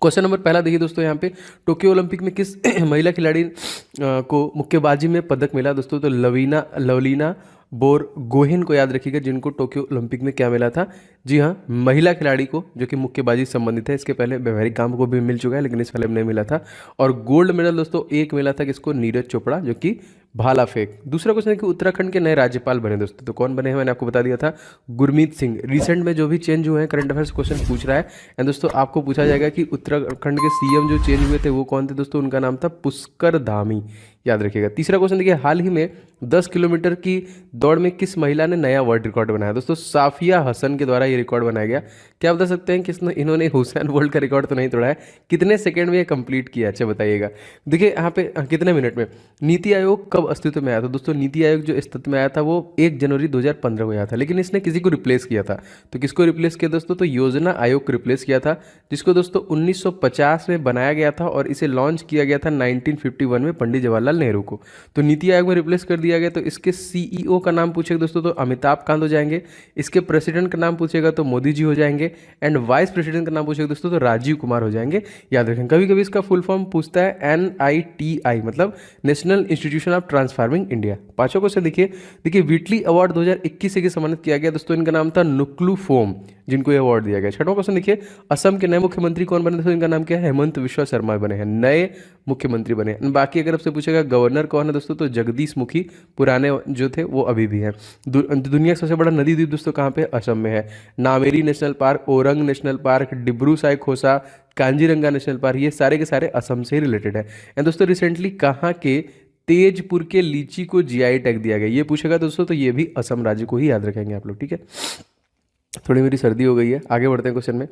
Question number पहला देखिए दोस्तों, यहाँ पे टोक्यो ओलंपिक में किस महिला खिलाड़ी को मुक्केबाजी में पदक मिला दोस्तों? तो लवीना लवलीना बोरगोहेन को याद रखिएगा, जिनको टोक्यो ओलंपिक में क्या मिला था? जी हाँ, महिला खिलाड़ी को, जो कि मुक्केबाजी से संबंधित है। इसके पहले व्यवहारिक काम को भी मिल चुका है, लेकिन इस पहले नहीं मिला था। और गोल्ड मेडल दोस्तों एक मिला था किसको? नीरज चोपड़ा, जो कि भाला फेंक। दूसरा क्वेश्चन है कि उत्तराखंड के नए राज्यपाल बने दोस्तों, तो कौन बने हैं? मैंने आपको बता दिया था, गुरमीत सिंह। रिसेंट में जो भी चेंज हुए हैं, करंट अफेयर्स क्वेश्चन पूछ रहा है। एंड दोस्तों आपको पूछा जाएगा कि उत्तराखंड के सीएम जो चेंज हुए थे वो कौन थे दोस्तों? उनका नाम था पुष्कर धामी, याद रखिएगा। तीसरा क्वेश्चन देखिए, हाल ही में 10 किलोमीटर की दौड़ में किस महिला ने नया वर्ल्ड रिकॉर्ड बनाया दोस्तों? साफिया हसन के द्वारा ये रिकॉर्ड बनाया गया। क्या बता सकते हैं कि इन्होंने हुसैन बोल्ट का रिकॉर्ड तो नहीं तोड़ा है? कितने सेकंड में ये कंप्लीट किया? अच्छा बताइएगा। देखिए यहाँ पे कितने मिनट में। नीति आयोग कब अस्तित्व में आया था दोस्तों? नीति आयोग जो अस्तित्व में आया था वो 1 जनवरी 2015 को आया था, लेकिन इसने किसी को रिप्लेस किया था। तो किसको रिप्लेस किया दोस्तों? तो योजना आयोग को रिप्लेस किया था, जिसको दोस्तों 1950 में बनाया गया था और इसे लॉन्च किया गया था 1951 में पंडित जवाहरलाल नेहरू को। तो नीति आयोग में रिप्लेस कर दिया गया। तो इसके सीईओ का नाम पूछेगा दोस्तों तो अमिताभ कांत हो जाएंगे। इसके प्रेसिडेंट का नाम पूछेगा तो मोदी जी हो जाएंगे। एंड वाइस प्रेसिडेंट का नाम पूछेगा दोस्तों तो राजीव कुमार हो जाएंगे। याद रखें, कभी कभी इसका फुल फॉर्म पूछता है NITI, मतलब national institution of transforming India. पांचों क्वेश्चन देखिए व्हिटली अवार्ड 2021 से सम्मानित किया गया दोस्तों, इनका नाम था नुक्लू फोम, जिनको ये अवार्ड दिया गया। छठवां क्वेश्चन देखिए, असम के नए मुख्यमंत्री कौन बने दोस्तों? इनका नाम क्या है? हेमंत विश्वा शर्मा बने हैं, नए मुख्यमंत्री बने। बाकी अगर आपसे पूछेगा गवर्नर कौन है दोस्तों, तो जगदीश मुखी, पुराने जो थे वो अभी भी हैं। दुनिया का सबसे बड़ा नदी द्वीप दोस्तों कहाँ पे? असम में है। Nameri national park, Orang national park, Dibru Saikhowa, Kaziranga national park, ये सारे के सारे असम से रिलेटेड है। एंड दोस्तों रिसेंटली कहाँ के तेजपुर के लीची को GI टैग दिया गया? ये पूछेगा दोस्तों तो ये भी असम राज्य को ही याद रखेंगे आप लोग, ठीक है। थोड़ी मेरी सर्दी हो गई है, आगे बढ़ते हैं क्वेश्चन में।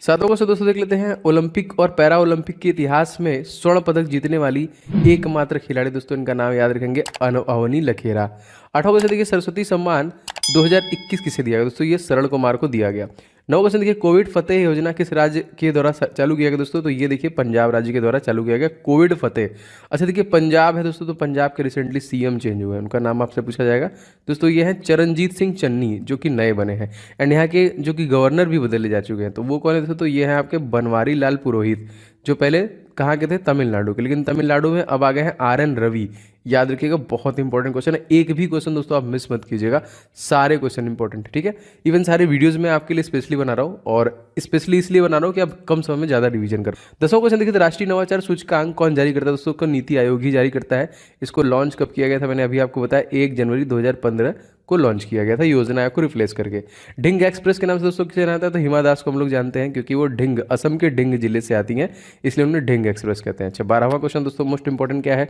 सातों क्वेश्चन दोस्तों देख लेते हैं। ओलंपिक और पैरा ओलंपिक के इतिहास में स्वर्ण पदक जीतने वाली एकमात्र खिलाड़ी दोस्तों, इनका नाम याद रखेंगे, अवनी लखेरा। आठवां क्वेश्चन देखिए, सरस्वती सम्मान 2021 किसे दिया गया दोस्तों? ये सरल कुमार को दिया गया। नौ क्वेश्चन देखिए, कोविड फतेह योजना किस राज्य के द्वारा चालू किया गया दोस्तों? तो ये देखिए पंजाब राज्य के द्वारा चालू किया गया कोविड फतेह। अच्छा देखिए, पंजाब है दोस्तों, तो पंजाब के रिसेंटली सीएम चेंज हुए हैं, उनका नाम आपसे पूछा जाएगा दोस्तों। ये हैं चरणजीत सिंह चन्नी, जो कि नए बने हैं। एंड यहाँ के जो कि गवर्नर भी बदले जा चुके हैं, तो वो कौन है दोस्तों? तो ये हैं आपके बनवारी लाल पुरोहित, जो पहले कहाँ के थे? तमिलनाडु के, लेकिन तमिलनाडु में अब आ गए हैं RN रवि। याद रखिएगा, बहुत इंपॉर्टेंट क्वेश्चन है। एक भी क्वेश्चन दोस्तों आप मिस मत कीजिएगा, सारे क्वेश्चन इंपॉर्टेंट है, ठीक है। इवन सारे वीडियोस मैं आपके लिए स्पेशली बना रहा हूँ, और स्पेशली इसलिए बना रहा हूँ कि आप कम समय में ज़्यादा रिवीजन करो। 10वां क्वेश्चन देखिए, तो राष्ट्रीय नवाचार सूचकांक कौन जारी करता है दोस्तों? को नीति आयोग ही जारी करता है। इसको लॉन्च कब किया गया था? मैंने अभी आपको बताया 1 जनवरी 2015 को लॉन्च किया गया था, योजना आयोग को रिप्लेस करके। ढिंग एक्सप्रेस के नाम से दोस्तों किसे जाना था? तो हिमा दास को हम लोग जानते हैं, क्योंकि वो ढिंग, असम के ढिंग जिले से आती हैं, इसलिए उन्हें ढिंग एक्सप्रेस कहते हैं। अच्छा 12वां क्वेश्चन दोस्तों मोस्ट इंपॉर्टेंट क्या है?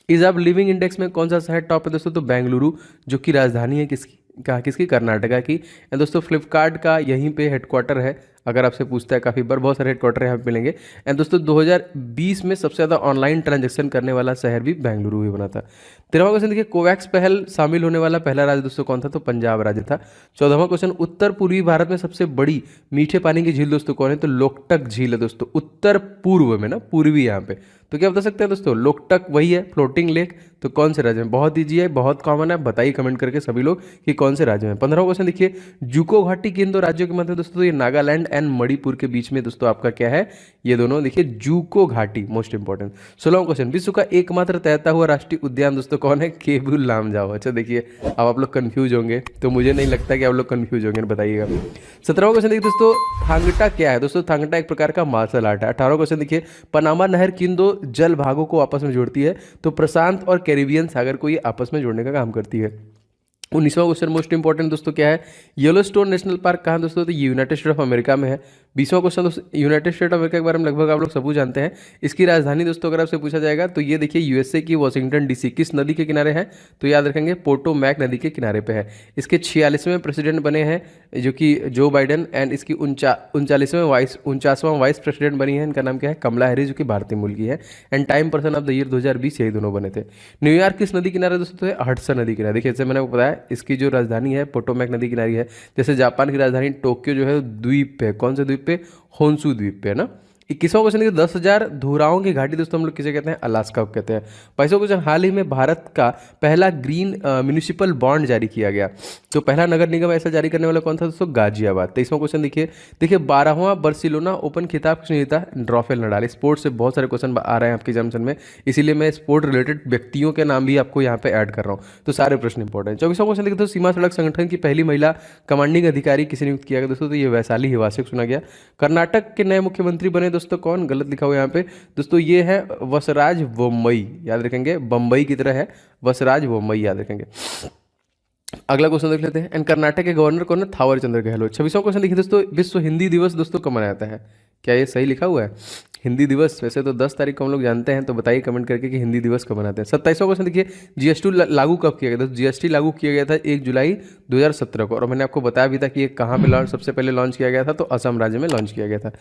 इज ऑफ लिविंग इंडेक्स में कौन सा शहर टॉप है दोस्तों? तो बेंगलुरु, जो कि राजधानी है किसकी? कहाँ किसकी? कर्नाटका की। एंड दोस्तों फ्लिपकार्ट का यहीं पे हेडक्वार्टर है, अगर आपसे पूछता है काफ़ी बार, बहुत सारे हेडक्वार्टर यहाँ पे मिलेंगे। एंड दोस्तों 2020 में सबसे ज़्यादा ऑनलाइन ट्रांजैक्शन करने वाला शहर भी बेंगलुरु ही बना था। 13वां क्वेश्चन देखिए, कोवैक्स पहल शामिल होने वाला पहला राज्य दोस्तों कौन था? तो पंजाब राज्य था। 14वां क्वेश्चन, उत्तर पूर्वी भारत में सबसे बड़ी मीठे पानी की झील दोस्तों कौन है? तो लोकटक झील है दोस्तों, उत्तर पूर्व में ना, पूर्वी यहाँ पे। तो क्या बता सकते हैं दोस्तों? लोकटक वही है, फ्लोटिंग लेक। तो कौन से राज्य में? बहुत ईजी है, बहुत कॉमन है, बताइए कमेंट करके सभी लोग कि कौन से राज्य में। 15वां क्वेश्चन देखिए, जूको घाटी किन दो राज्यों के मध्य दोस्तों? तो ये नागालैंड एंड मणिपुर के बीच में दोस्तों आपका क्या है? ये दोनों देखिए जूको घाटी, मोस्ट इंपॉर्टेंट। 16वां क्वेश्चन, विश्व का एकमात्र तैरता हुआ राष्ट्रीय उद्यान दोस्तों कौन है? केबुल लामजाओ। अच्छा देखिए, अब आप लोग कंफ्यूज होंगे, तो मुझे नहीं लगता कि आप लोग कंफ्यूज होंगे, बताइएगा। 17वां क्वेश्चन देखिए दोस्तों, थांगटा क्या है दोस्तों? थांगटा एक प्रकार का मार्शल आर्ट है। 18वां क्वेश्चन देखिए, पनामा नहर किन दो जल भागों को आपस में जोड़ती है? तो प्रशांत और कैरिबियन सागर को ये आपस में जोड़ने का काम करती है। 19वां क्वेश्चन मोस्ट इंपॉर्टेंट दोस्तों क्या है? येलोस्टोन नेशनल पार्क कहाँ दोस्तों? तो यूनाइटेड स्टेट ऑफ अमेरिका में है। 20वां क्वेश्चन दोस्तों, यूनाइटेड स्टेट ऑफ अमेरिका के बारे में लगभग आप लोग सब जानते हैं। इसकी राजधानी दोस्तों अगर आपसे पूछा जाएगा तो ये देखिए USA की वाशिंगटन DC किस नदी के किनारे है? तो याद रखेंगे पोटोमैक नदी के किनारे पे है। इसके 46वें प्रेसिडेंट बने हैं जो कि जो बाइडन। एंड इसकी 49वां वाइस प्रेसिडेंट बनी है, इनका नाम क्या है? कमला हैरिस, जो कि भारतीय मूल की है। And time person of the year 2020 यही दोनों बने थे। न्यूयॉर्क किस नदी किनारे दोस्तों? तो हडसन नदी किनारे। देखिए जैसे मैंने आपको बताया, इसकी जो राजधानी है पोटोमैक नदी किनारी है। जैसे जापान की राजधानी टोक्यो जो है द्वीप पे, कौन से द्वीप पे? होन्शु द्वीप पे है ना। 21वां क्वेश्चन देखिए 10,000 धुराओं की घाटी दोस्तों हम लोग किसे कहते हैं, अलास्का को कहते हैं। 22वां क्वेश्चन हाल ही में भारत का पहला ग्रीन म्यूनिसिपल बॉन्ड जारी किया गया, तो पहला नगर निगम ऐसा जारी करने वाला कौन था दोस्तों, गाजियाबाद। 23वां क्वेश्चन देखिए 12वां बार्सिलोना ओपन खिताब किसने जीता, राफेल नडाल। स्पोर्ट्स से बहुत सारे क्वेश्चन आ रहे हैं आपके एग्जामिनेशन में, इसीलिए मैं स्पोर्ट रिलेटेड व्यक्तियों के नाम भी आपको यहाँ पे ऐड कर रहा हूँ, तो सारे प्रश्न इंपॉर्टेंट। 24वां क्वेश्चन देखिए दोस्तों सीमा सड़क संगठन की पहली महिला कमांडिंग अधिकारी किसे नियुक्त किया गया दोस्तों, तो ये वैशाली हिवासे को चुना गया। कर्नाटक के नए मुख्यमंत्री बने दोस्तों कौन, गलत लिखा हुआ यहाँ पे दोस्तों, ये है वसराज बोम्मई, याद रखेंगे बम्बई की तरह है, वसराज बोम्मई याद रखेंगे। अगला क्वेश्चन देख लेते हैं। एंड कर्नाटक के गवर्नर कौन है, थावर चंद्र गहलोत। 26वां क्वेश्चन देखिए दोस्तों विश्व हिंदी दिवस दोस्तों कब मनाया जाता है, क्या ये सही लिखा हुआ है, हिंदी दिवस वैसे तो 10 तारीख को हम लोग जानते हैं, तो बताइए कमेंट करके कि हिंदी दिवस कब मनाते हैं। 27वां क्वेश्चन देखिए जीएसटी लागू कब किया गया था, जीएसटी लागू किया गया था 1 जुलाई 2017 को, और मैंने आपको बताया भी था कि ये कहाँ पे लॉन्च सबसे पहले लॉन्च किया गया था, तो असम राज्य में लॉन्च किया गया था।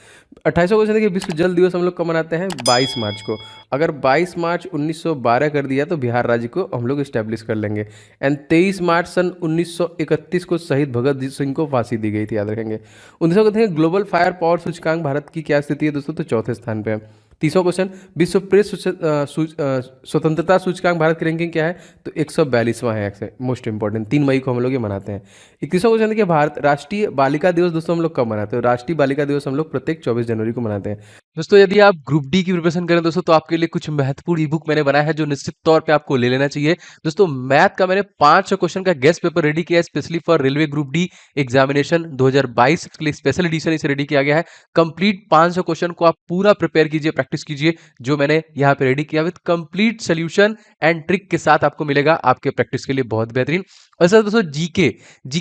28वां क्वेश्चन देखिए विश्व जल दिवस हम लोग कब मनाते हैं, 22 मार्च को। अगर 22 मार्च 1912 कर दिया तो बिहार राज्य को हम लोग इस्टेब्लिश कर लेंगे। एंड 23 मार्च सन 1931 को शहीद भगत सिंह को फांसी दी गई थी, याद रखेंगे। 19वां क्वेश्चन है ग्लोबल फायर पावर सूचकांक भारत की क्या स्थिति है दोस्तों, तो चौथे स्थान पे है। 30वां क्वेश्चन विश्व प्रेस स्वतंत्रता सूचकांक भारत की रैंकिंग क्या है, तो 142वां है, मोस्ट इंपॉर्टेंट, 3 मई को हम लोग ये मनाते हैं। 31वां क्वेश्चन देखिए भारत राष्ट्रीय बालिका दिवस दोस्तों हम लोग कब मनाते हैं, राष्ट्रीय बालिका दिवस हम लोग प्रत्येक 24 जनवरी को मनाते हैं। दोस्तों यदि आप ग्रुप डी की प्रिपरेशन करें दोस्तों तो आपके लिए कुछ महत्वपूर्ण ई बुक मैंने बनाया है जो निश्चित तौर पे आपको ले लेना चाहिए। दोस्तों मैथ का मैंने 500 क्वेश्चन का गेस्ट पेपर रेडी किया है specially for railway group D examination 2022 के लिए स्पेशल एडिशन इसे रेडी किया गया है। कंप्लीट 500 क्वेश्चन को आप पूरा प्रिपेयर कीजिए, प्रैक्टिस कीजिए, जो मैंने यहाँ पे रेडी किया with complete solution and trick के साथ आपको मिलेगा आपके प्रैक्टिस के लिए बहुत बेहतरीन। और सर दोस्तों जीके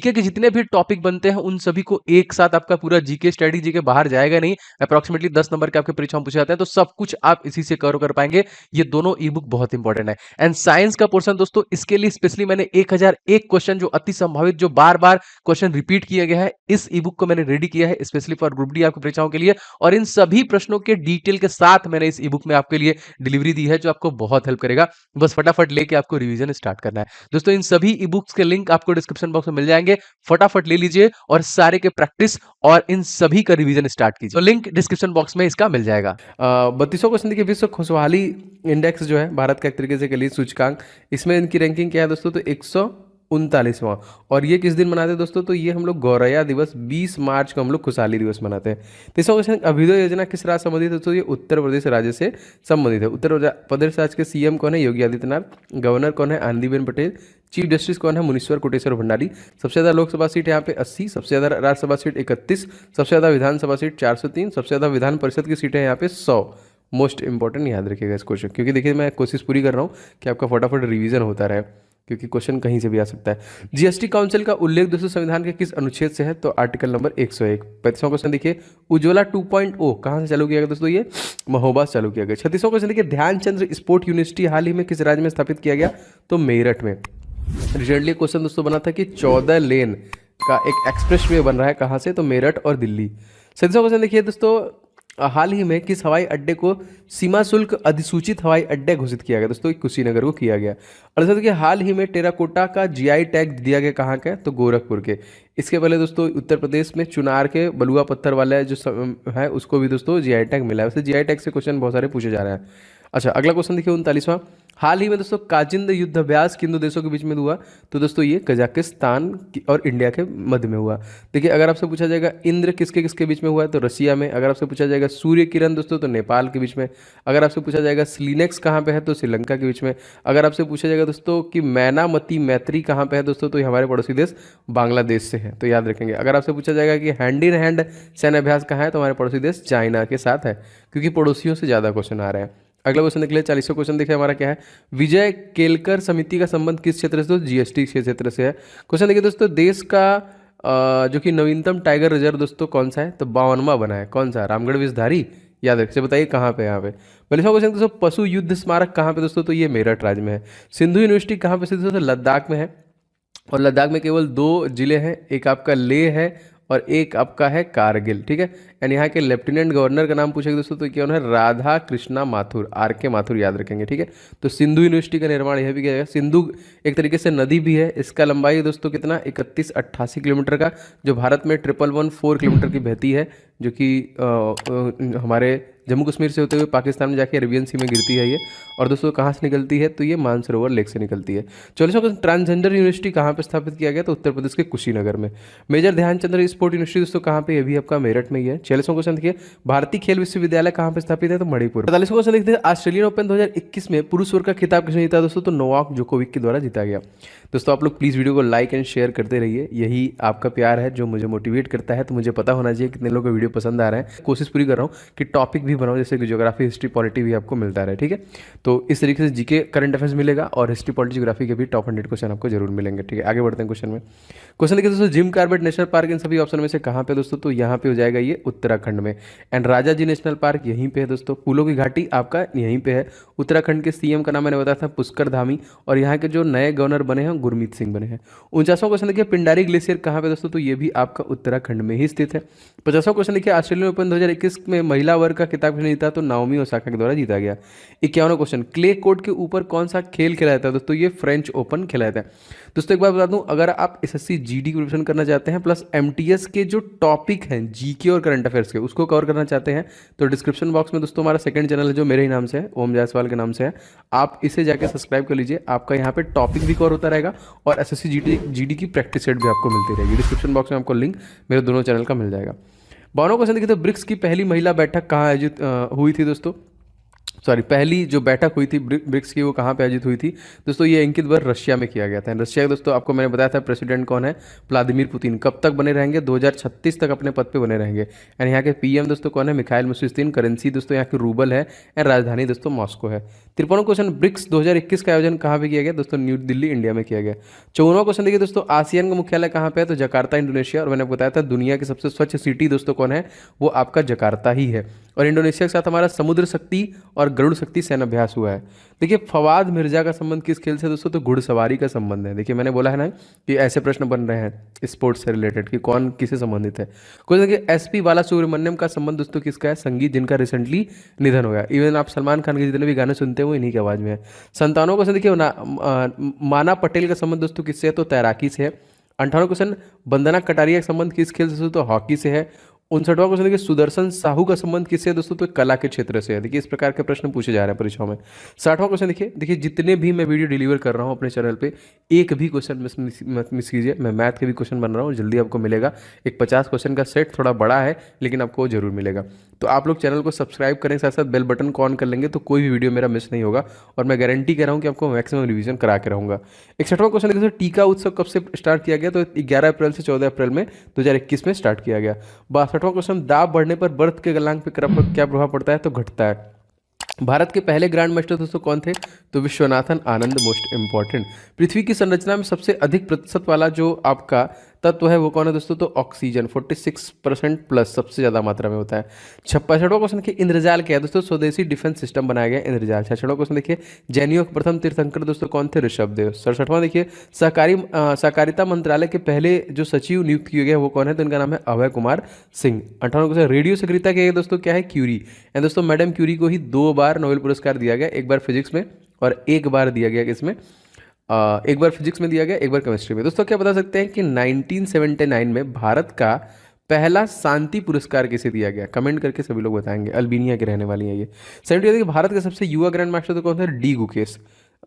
के जितने भी टॉपिक बनते हैं उन सभी को एक साथ आपका पूरा जीके स्टडी जीके बाहर जाएगा नहीं, अप्रोक्सीमेटली 10 नंबर के आपके परीक्षा में पूछे जाते हैं, तो सब कुछ आप इसी से कवर कर पाएंगे। ये दोनों ई बुक बहुत इंपॉर्टेंट है। एंड साइंस का पोर्शन दोस्तों इसके लिए स्पेशली मैंने 1001 क्वेश्चन जो अति संभावित जो बार बार क्वेश्चन रिपीट किया गया है इस ई बुक को मैंने रेडी किया है स्पेशली फॉर ग्रुप डी आपकी परीक्षाओं के लिए, और इन सभी प्रश्नों के डिटेल के साथ मैंने इस ई बुक में आपके लिए डिलीवरी दी है जो आपको बहुत हेल्प करेगा। बस फटाफट लेके आपको रिवीजन स्टार्ट करना है। दोस्तों इन सभी ई बुक्स के लिंक आपको डिस्क्रिप्शन बॉक्स में मिल जाएंगे, फटाफट ले लीजिए और सारे के प्रैक्टिस और इन सभी का रिवीजन स्टार्ट कीजिए, तो लिंक डिस्क्रिप्शन बॉक्स में इसका मिल जाएगा। 32वां क्वेश्चन देखिए विश्व खुशहाली इंडेक्स जो है भारत का एक तरीके से कह लीजिए सूचकांक, इसमें इनकी रैंकिंग क्या है दोस्तों, तो 139वां, और ये किस दिन मनाते हैं दोस्तों, तो ये हम लोग गौरैया दिवस 20 मार्च को हम लोग खुशहाली दिवस मनाते हैं। 23वां क्वेश्चन अभ्युदय योजना किस राज्य संबंधित है दोस्तों, ये उत्तर प्रदेश राज्य से संबंधित है। उत्तर प्रदेश राज्य के सीएम कौन है, योगी आदित्यनाथ। गवर्नर कौन है, आनंदीबेन पटेल। चीफ जस्टिस कौन है, मुनीश्वर कोटेश्वर भंडारी। सबसे ज़्यादा लोकसभा सीट यहाँ पे 80, सबसे ज़्यादा राज्यसभा सीट 31, सबसे ज़्यादा विधानसभा सीट 403, सबसे ज़्यादा विधान परिषद की सीटें यहाँ पे 100। मोस्ट इंपॉर्टेंट याद रखिएगा इस क्वेश्चन, क्योंकि देखिए मैं कोशिश पूरी कर रहा हूँ कि आपका फटाफट रिवीजन होता रहे, क्योंकि क्वेश्चन कहीं से भी आ सकता है। जीएसटी काउंसिल का उल्लेख दोस्तों संविधान के किस अनुच्छेद से है, तो आर्टिकल नंबर 101। 35वां क्वेश्चन देखिए उज्ज्वला 2.0 कहाँ से चालू किया गया दोस्तों, ये महोबा से चालू किया गया। 36वां क्वेश्चन देखिए ध्यानचंद्र स्पोर्ट यूनिवर्सिटी हाल ही में किस राज्य में स्थापित किया गया, तो मेरठ में। रिसेंटली क्वेश्चन दोस्तों बना था कि 14 लेन का एक एक्सप्रेस वे बन रहा है, कहाँ से, तो मेरठ और दिल्ली। 37वां क्वेश्चन देखिए दोस्तों हाल ही में किस हवाई अड्डे को सीमा शुल्क अधिसूचित हवाई अड्डे घोषित किया गया दोस्तों, कुशीनगर को किया गया। और दोस्तों देखिए हाल ही में टेराकोटा का जीआई टैग दिया गया कहाँ का, तो गोरखपुर के। इसके पहले दोस्तों उत्तर प्रदेश में चुनार के बलुआ पत्थर वाला जो है उसको भी दोस्तों जीआई टैग मिला है। वैसे जीआई टैग से क्वेश्चन बहुत सारे पूछे जा रहे हैं। अच्छा अगला क्वेश्चन देखिए 39वां, हाल ही में दोस्तों काजिंद युद्ध अभ्यास किन दो देशों के बीच में हुआ, तो दोस्तों ये कजाकिस्तान और इंडिया के मध्य में हुआ। देखिए अगर आपसे पूछा जाएगा इंद्र किसके किसके बीच में हुआ है, तो रसिया में। अगर आपसे पूछा जाएगा सूर्य किरण दोस्तों तो नेपाल के बीच में। अगर आपसे पूछा जाएगा स्लिनेक्स कहाँ पे है, तो श्रीलंका के बीच में। अगर आपसे पूछा जाएगा दोस्तों कि मैनामती मैत्री कहाँ पे है दोस्तों, तो ये हमारे पड़ोसी देश बांग्लादेश से है, तो याद रखेंगे। अगर आपसे पूछा जाएगा कि हैंड इन हैंड सैन्य अभ्यास कहाँ है, तो हमारे पड़ोसी देश चाइना के साथ है, क्योंकि पड़ोसियों से ज़्यादा क्वेश्चन आ रहे हैं। अगला क्वेश्चन निकले 40वां क्वेश्चन देखिए हमारा क्या है, विजय केलकर समिति का संबंध किस क्षेत्र से, तो जीएसटी के क्षेत्र से है। क्वेश्चन देखिए दोस्तों देश का जो कि नवीनतम टाइगर रिजर्व दोस्तों कौन सा है, तो 52वां बना है, कौन सा, रामगढ़ विषधारी, याद रखिए, बताइए कहाँ पे, यहाँ पे। 42वां क्वेश्चन दोस्तों पशु युद्ध स्मारक कहाँ पे दोस्तों, तो ये मेरठ राज्य में है। सिंधु यूनिवर्सिटी कहाँ पे स्थित है, तो लद्दाख में है, और लद्दाख में केवल 2 जिले हैं, एक आपका लेह है और एक आपका है कारगिल, ठीक है। एंड यहाँ के लेफ्टिनेंट गवर्नर का नाम पूछेगा दोस्तों, तो क्या है, राधा कृष्णा माथुर, आर के माथुर, याद रखेंगे, ठीक है। तो सिंधु यूनिवर्सिटी का निर्माण यह भी किया गया। सिंधु एक तरीके से नदी भी है, इसका लंबाई दोस्तों कितना 3188 किलोमीटर का, जो भारत में 1114 किलोमीटर की बहती है, जो कि हमारे जम्मू कश्मीर से होते हुए पाकिस्तान में जाके अरेबियन सी में गिरती है ये। और दोस्तों कहाँ से निकलती है, तो ये मानसरोवर लेक से निकलती है। 44वां क्वेश्चन, ट्रांसजेंडर यूनिवर्सिटी कहाँ पे स्थापित किया गया, तो उत्तर प्रदेश के कुशीनगर में। मेजर ध्यानचंद स्पोर्ट यूनिवर्सिटी दोस्तों कहाँ पे, ये भी आपका मेरठ में ही है। 46वां क्वेश्चन देखिए, भारतीय खेल विश्वविद्यालय कहाँ पे स्थापित है, तो मणिपुर। 45वां क्वेश्चन देखते हैं, ऑस्ट्रेलियन ओपन 2021 में पुरुष वर्ग का खिताब किसने जीता दोस्तों, तो नोवाक जोकोविक के द्वारा जीता गया। दोस्तों आप लोग प्लीज़ वीडियो को लाइक एंड शेयर करते रहिए, यही आपका प्यार है जो मुझे मोटिवेट करता है। तो मुझे पता होना चाहिए कितने लोगों को वीडियो पसंद आ रहा है। कोशिश पूरी कर रहा हूँ कि टॉपिक भी बनाऊँ, जैसे कि ज्योग्राफी, हिस्ट्री, पॉलिटी भी आपको मिलता रहे, ठीक है। तो इस तरीके से जीके करंट अफेयर्स मिलेगा और हिस्ट्री, पॉलिटी, ज्योग्राफी के भी टॉप 100 क्वेश्चन आपको जरूर मिलेंगे, ठीक है। आगे बढ़ते हैं क्वेश्चन में। क्वेश्चन देखिए दोस्तों, जिम कॉर्बेट नेशनल पार्क इन सभी ऑप्शन में से कहाँ पे दोस्तों, तो यहाँ पे हो जाएगा ये उत्तराखंड में। And Raja ji national park यहीं पे है दोस्तों। फूलों की घाटी आपका यहीं पे है। उत्तराखंड के सीएम का नाम मैंने बताया था पुष्कर धामी, और यहाँ के जो नए गवर्नर बने हैं गुरमीत सिंह बने हैं। 49वां क्वेश्चन देखिए, पिंडारी ग्लेशियर कहाँ पे दोस्तों, तो ये भी आपका उत्तराखंड में ही स्थित है। 50वां क्वेश्चन देखिए, ऑस्ट्रेलियन ओपन 2021 में महिला वर्ग का खिताब किसने जीता, तो नाओमी ओसाका के द्वारा जीता गया। 51वां क्वेश्चन, क्ले कोर्ट के ऊपर कौन सा खेल खेला जाता है दोस्तों, ये फ्रेंच ओपन खेला जाता है। दोस्तों एक बात बता दूं, अगर आप एसएससी जीडी की प्रिपरेशन करना चाहते हैं प्लस एमटीएस के जो टॉपिक हैं जीके और करंट अफेयर्स के उसको कवर करना चाहते हैं, तो डिस्क्रिप्शन बॉक्स में दोस्तों हमारा सेकंड चैनल है जो मेरे ही नाम से है, ओम जायसवाल के नाम से है। आप इसे जाके सब्सक्राइब कर लीजिए, आपका यहाँ पे टॉपिक भी कवर होता रहेगा और एसएससी जीडी की प्रैक्टिस सेट भी आपको मिलती रहेगी। डिस्क्रिप्शन बॉक्स में आपको लिंक मेरे दोनों चैनल का मिल जाएगा। 52वां क्वेश्चन देखिए, तो ब्रिक्स की पहली महिला बैठक कहाँ आयोजित हुई थी दोस्तों, सॉरी पहली जो बैठक हुई थी ब्रिक्स की वो कहाँ पे आयोजित हुई थी दोस्तों, ये अंकित बार रशिया में किया गया था। रशिया के दोस्तों आपको मैंने बताया था प्रेसिडेंट कौन है, व्लादिमीर पुतिन। कब तक बने रहेंगे, 2036 तक अपने पद पे बने रहेंगे। एंड यहाँ के पीएम दोस्तों कौन है, मिखाइल मिशुस्तिन। करेंसी दोस्तों यहाँ की रूबल है एंड राजधानी दोस्तों मॉस्को है। 53वां क्वेश्चन, ब्रिक्स 2021 का आयोजन कहाँ पे किया गया दोस्तों, न्यू दिल्ली इंडिया में किया गया। 54वां क्वेश्चन देखिए दोस्तों, आसियान का मुख्यालय कहाँ पे है, तो जकार्ता इंडोनेशिया। और मैंने बताया था दुनिया की सबसे स्वच्छ सिटी दोस्तों कौन है, वो आपका जकार्ता ही है। और इंडोनेशिया के साथ हमारा समुद्र शक्ति और गरुड़ शक्ति सैन्य अभ्यास हुआ है। देखिए फवाद मिर्जा का संबंध किस खेल से दोस्तों, तो घुड़सवारी का संबंध है। देखिए मैंने बोला है ना कि ऐसे प्रश्न बन रहे हैं स्पोर्ट्स से रिलेटेड कि कौन किससे संबंधित है। कुछ देखिए एसपी बाला सुब्रमण्यम का संबंध दोस्तों किसका है, संगीत जिनका रिसेंटली निधन हो गया। इवन आप सलमान खान के जितने भी गाने सुनते हैं वो इन्हीं की आवाज़ में है। 57वां क्वेश्चन देखिए, माना पटेल का संबंध दोस्तों किससे है, तो तैराकी से है। 58वां क्वेश्चन, वंदना कटारिया का संबंध किस खेल से, तो हॉकी से है। 59वां क्वेश्चन देखिए, सुदर्शन साहू का संबंध किससे है दोस्तों, तो कला के क्षेत्र से है। देखिए इस प्रकार के प्रश्न पूछे जा रहे हैं परीक्षाओं में। 60वां क्वेश्चन देखिए जितने भी मैं वीडियो डिलीवर कर रहा हूँ अपने चैनल पे एक भी क्वेश्चन मत मिस कीजिए। मैं मैथ के भी क्वेश्चन बन रहा हूँ, जल्दी आपको मिलेगा। एक 50 क्वेश्चन का सेट थोड़ा बड़ा है लेकिन आपको वो जरूर मिलेगा। तो आप लोग चैनल को सब्सक्राइब करें, साथ साथ बेल बटन को ऑन कर लेंगे तो कोई भी वीडियो मेरा मिस नहीं होगा। और मैं गारंटी कर रहा हूँ कि आपको मैक्सिमम रिवीजन करा के रहूँगा। 61वां क्वेश्चन देखिए, टीका उत्सव कब से स्टार्ट किया गया, तो 11 अप्रैल से 14 अप्रैल में 2021 में स्टार्ट किया गया। 62वां क्वेश्चन, दाब बढ़ने पर बर्थ के गलनांक पर क्या प्रभाव पड़ता है, तो घटता है। भारत के पहले ग्रैंड मास्टर दोस्तों कौन थे, तो विश्वनाथन आनंद, मोस्ट इंपॉर्टेंट। पृथ्वी की संरचना में सबसे अधिक प्रतिशत वाला जो आपका तत्व है वो कौन है दोस्तों, तो ऑक्सीजन 46% प्लस सबसे ज़्यादा मात्रा में होता है। 65वां क्वेश्चन देखिए, इंद्रजाल क्या है दोस्तों, स्वदेशी डिफेंस सिस्टम बनाया गया इंद्रजाल। 66वां क्वेश्चन देखिए, जैनियों के प्रथम तीर्थंकर दोस्तों कौन थे, ऋषभदेव। 67वां देखिए, सहकारिता मंत्रालय के पहले जो सचिव नियुक्त किए गए वो कौन है, तो इनका नाम है अभय कुमार सिंह। 58वां क्वेश्चन, रेडियो सक्रियता के दोस्तों क्या है, क्यूरी। एंड दोस्तों मैडम क्यूरी को ही 2 बार नोबेल पुरस्कार दिया गया, एक बार फिजिक्स में और एक बार दिया गया किसमें, एक बार फिजिक्स में दिया गया, एक बार केमिस्ट्री में। दोस्तों क्या बता सकते हैं कि 1979 में भारत का पहला शांति पुरस्कार किसे दिया गया, कमेंट करके सभी लोग बताएंगे। अल्बेनिया के रहने वाली है ये। 70 भारत के सबसे युवा ग्रैंड मास्टर तो कौन थे, डी गुकेश।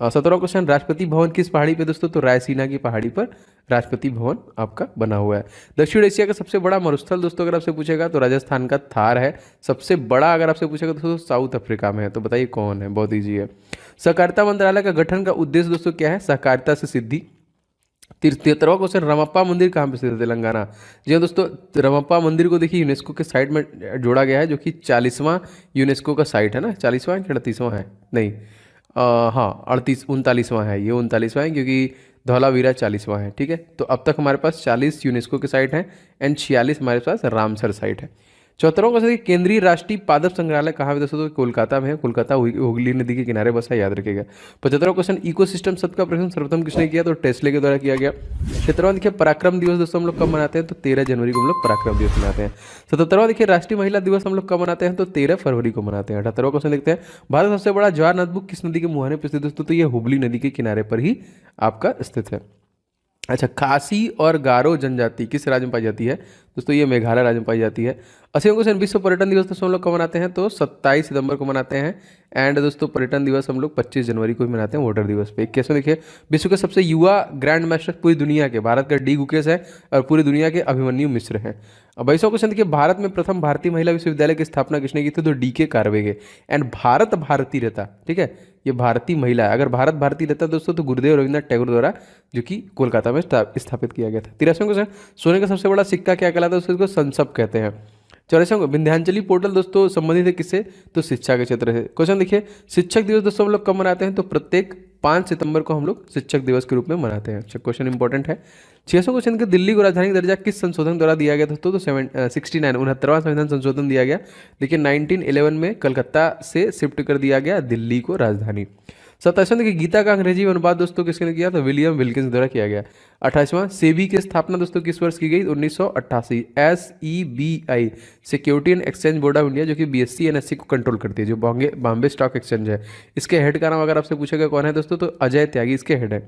17वां क्वेश्चन, राष्ट्रपति भवन किस पहाड़ी पे दोस्तों, तो रायसीना की पहाड़ी पर राष्ट्रपति भवन आपका बना हुआ है। दक्षिण एशिया का सबसे बड़ा मरुस्थल दोस्तों अगर आपसे पूछेगा तो राजस्थान का थार है। सबसे बड़ा अगर आपसे पूछेगा दोस्तों साउथ अफ्रीका में है। तो बताइए कौन है, बहुत ईजी है। सहकारिता मंत्रालय का गठन का उद्देश्य दोस्तों क्या है, सहकारिता से सिद्धि। 73वां क्वेश्चन, रमप्पा मंदिर कहाँ पे स्थित है, तेलंगाना। जी हाँ दोस्तों, रमप्पा मंदिर को देखिए यूनेस्को के साइट में जोड़ा गया है जो कि 40वां यूनेस्को का साइट है ना, 40वां कि 38वां है, नहीं हाँ 39वां है, ये 39वां है क्योंकि धौलावीरा 40वां है, ठीक है। तो अब तक हमारे पास 40 यूनेस्को के साइट हैं एंड 46 हमारे पास रामसर साइट है। 74वां क्वेश्चन, केंद्रीय राष्ट्रीय पादप संग्रहालय कहाँ पे दोस्तों, तो कोलकाता में है। कोलकाता हुगली नदी के किनारे बसा, याद रखिएगा। 75वां क्वेश्चन, इकोसिस्टम शब्द का प्रश्न सर्वप्रथम किसने किया, तो टेस्ले के द्वारा किया गया। 76वां देखिए, पराक्रम दिवस दोस्तों हम लोग कब मनाते हैं, तो 13 जनवरी को हम लोग पराक्रम दिवस मनाते हैं। 77वां देखिए, राष्ट्रीय महिला दिवस हम लोग कब मनाते हैं, तो 13 फरवरी को मनाते हैं। 78वां क्वेश्चन देखते हैं, भारत सबसे बड़ा ज्वार नोटबुक किस नदी के मुहाने पर स्थित दोस्तों, तो ये हुगली नदी के किनारे पर ही आपका स्थित है। अच्छा, खासी और गारो जनजाति किस राज्य में पाई जाती है? दोस्तों ये मेघालय राज्य में पाई जाती है। 80वां क्वेश्चन, विश्व पर्यटन दिवस दोस्तों हम लोग कब मनाते हैं? तो 27 सितंबर को मनाते हैं। एंड दोस्तों पर्यटन दिवस हम लोग 25 जनवरी को भी मनाते हैं, वोटर दिवस पे। कैसे देखिए, विश्व के सबसे युवा ग्रैंड मास्टर पूरी दुनिया के, भारत का डी गुकेश है और पूरी दुनिया के अभिमन्यु मिश्र हैं। अब 22वां क्वेश्चन देखिए, भारत में प्रथम भारतीय महिला विश्वविद्यालय की स्थापना किसने की थी? तो डी के कारवेगे। एंड भारत भारती रहता, ठीक है, ये भारतीय महिला है। अगर भारत भारती रहता दोस्तों तो गुरुदेव रविन्द्रनाथ टैगोर द्वारा, जो कि कोलकाता में स्थापित किया गया था। 83वां क्वेश्चन, सोने का सबसे बड़ा सिक्का क्या कहलाता है? उसको संसप कहते हैं। 84वां, विंध्याचली पोर्टल दोस्तों संबंधित है किससे? तो शिक्षा के क्षेत्र से। क्वेश्चन देखिए, शिक्षक दिवस दोस्तों हम लोग कब मनाते हैं? तो प्रत्येक 5 सितंबर को हम लोग शिक्षक दिवस के रूप में मनाते हैं। अच्छा, क्वेश्चन इंपॉर्टेंट है। 600 क्वेश्चन के, दिल्ली को राजधानी का दर्जा किस संशोधन द्वारा दिया गया दोस्तों? तो 69वां संविधान संशोधन दिया गया। लेकिन 1911 में कलकत्ता से शिफ्ट कर दिया गया दिल्ली को राजधानी। 27वां देखिए, गीता का अंग्रेजी में अनुवाद दोस्तों किसने किया? तो विलियम विल्किंस द्वारा किया गया। 28वां, सेबी की स्थापना दोस्तों किस वर्ष की गई? 1988। SEBI, security and exchange board of India, जो कि BSE NSE को कंट्रोल करती है, जो बॉम्बे स्टॉक एक्सचेंज है, इसके हेड का नाम अगर आपसे पूछेगा कौन है दोस्तों? तो अजय त्यागी इसके हेड है।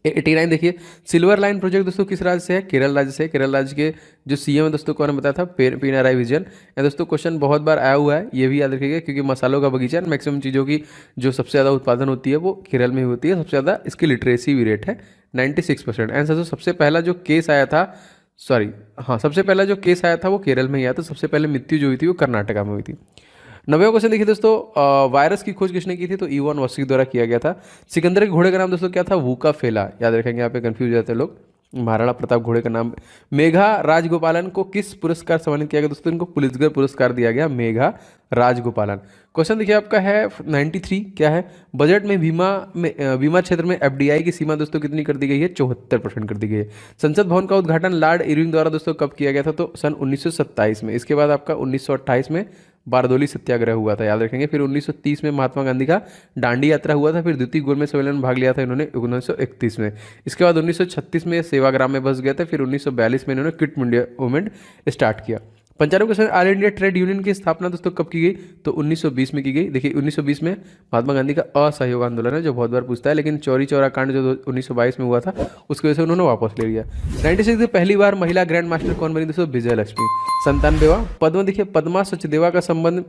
89 देखिए, सिल्वर लाइन प्रोजेक्ट दोस्तों किस राज्य से है? केरल राज्य से। केरल राज्य के जो CM है दोस्तों कौन बताया था? पिनाराई विजयन। या दोस्तों क्वेश्चन बहुत बार आया हुआ है, ये भी याद रखिएगा, क्योंकि मसालों का बगीचा, मैक्सिमम चीज़ों की जो सबसे ज़्यादा उत्पादन होती है वो केरल में ही होती है। सबसे ज़्यादा इसकी लिटरेसी भी रेट है 96%। एंड सबसे पहला जो केस आया था, सॉरी हाँ, सबसे पहला जो केस आया था वो केरल में ही आया था। सबसे पहले मृत्यु जो हुई थी वो कर्नाटका में हुई थी। 90वां क्वेश्चन देखिए दोस्तों, वायरस की खोज किसने की थी? तो इवान वास्की द्वारा किया गया था। सिकंदर के घोड़े का नाम दोस्तों क्या था? वूका फेला। याद रखेंगे, यहाँ पे कंफ्यूज जाते हैं लोग। महाराणा प्रताप घोड़े का नाम। मेघा राजगोपालन को किस पुरस्कार सम्मानित किया गया दोस्तों? इनको पुलित्जर पुरस्कार दिया गया, मेघा राजगोपालन। क्वेश्चन देखिए आपका है 93, क्या है? बजट में बीमा क्षेत्र में FDI की सीमा दोस्तों कितनी कर दी गई है? 74% कर दी गई है। संसद भवन का उद्घाटन लॉर्ड इरविंग द्वारा दोस्तों कब किया गया था? तो सन 1927 में। इसके बाद आपका 1928 में बारदोली सत्याग्रह हुआ था, याद रखेंगे। फिर 1930 में महात्मा गांधी का दांडी यात्रा हुआ था। फिर द्वितीय गोलमेज सम्मेलन में भाग लिया था इन्होंने 1931 में। इसके बाद 1936 में सेवाग्राम में बस गए थे। फिर 1942 में इन्होंने क्विट इंडिया मूवमेंट स्टार्ट किया। 95 question, all India trade union की स्थापना दोस्तों कब की गई? तो 1920 में की गई। देखिए 1920 में महात्मा गांधी का असहयोग आंदोलन है, जो बहुत बार पूछता है, लेकिन चौरी चौरा कांड जो 1922 में हुआ था उसकी वजह से उन्होंने वापस ले लिया। 96 में पहली बार महिला ग्रैंड मास्टर कौन बनी दोस्तों? विजय लक्ष्मी। 97वां, पद्म देखिए, पद्मा सचदेवा का संबंध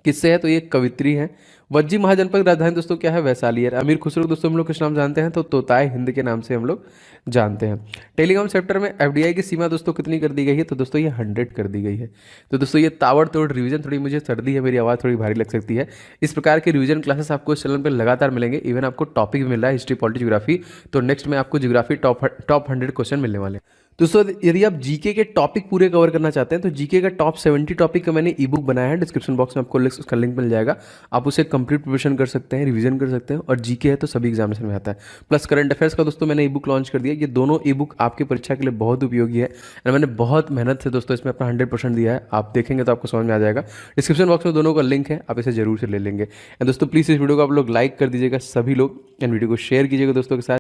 किससे है? तो ये कवित्री है। वज्जी महाजनपद की राजधानी दोस्तों क्या है? वैशाली है। अमीर खुसरो दोस्तों हम लोग किस नाम जानते हैं? तो तोताए हिंद के नाम से हम लोग जानते हैं। टेलीकॉम सेक्टर में FDI की सीमा दोस्तों कितनी कर दी गई है? तो दोस्तों ये 100 कर दी गई है। तो दोस्तों ये ताबड़तोड़ रिवीजन, थोड़ी मुझे सर्दी है, मेरी आवाज़ थोड़ी भारी लग सकती है। इस प्रकार के रिवीजन क्लासेस आपको इस चैनल पर लगातार मिलेंगे। इवन आपको टॉपिक भी मिल रहा है, हिस्ट्री, पॉलिटी, ज्योग्राफी। तो नेक्स्ट में आपको ज्योग्राफी टॉप 100 क्वेश्चन मिलने वाले हैं। दोस्तों यदि आप जीके के टॉपिक पूरे कवर करना चाहते हैं तो जीके का टॉप 70 टॉपिक का मैंने ई बुक बनाया है। डिस्क्रिप्शन बॉक्स में आपको उसका लिंक मिल जाएगा। आप उसे कंप्लीट प्रिपरेशन कर सकते हैं, रिवीजन कर सकते हैं। और जीके है तो सभी एग्जामिनेशन में आता है। प्लस करंट अफेयर्स का दोस्तों मैंने ई बुक लॉन्च कर दिया। ये दोनों ई बुक आपकी परीक्षा के लिए बहुत उपयोगी है। और मैंने बहुत मेहनत से दोस्तों इसमें अपना 100% दिया है। आप देखेंगे तो आपको समझ में आ जाएगा। डिस्क्रिप्शन बॉक्स में दोनों का लिंक है, आप इसे जरूर से ले लेंगे। एंड दोस्तों प्लीज़ इस वीडियो को आप लोग लाइक कर दीजिएगा सभी लोग, एंड वीडियो को शेयर कीजिएगा दोस्तों के साथ।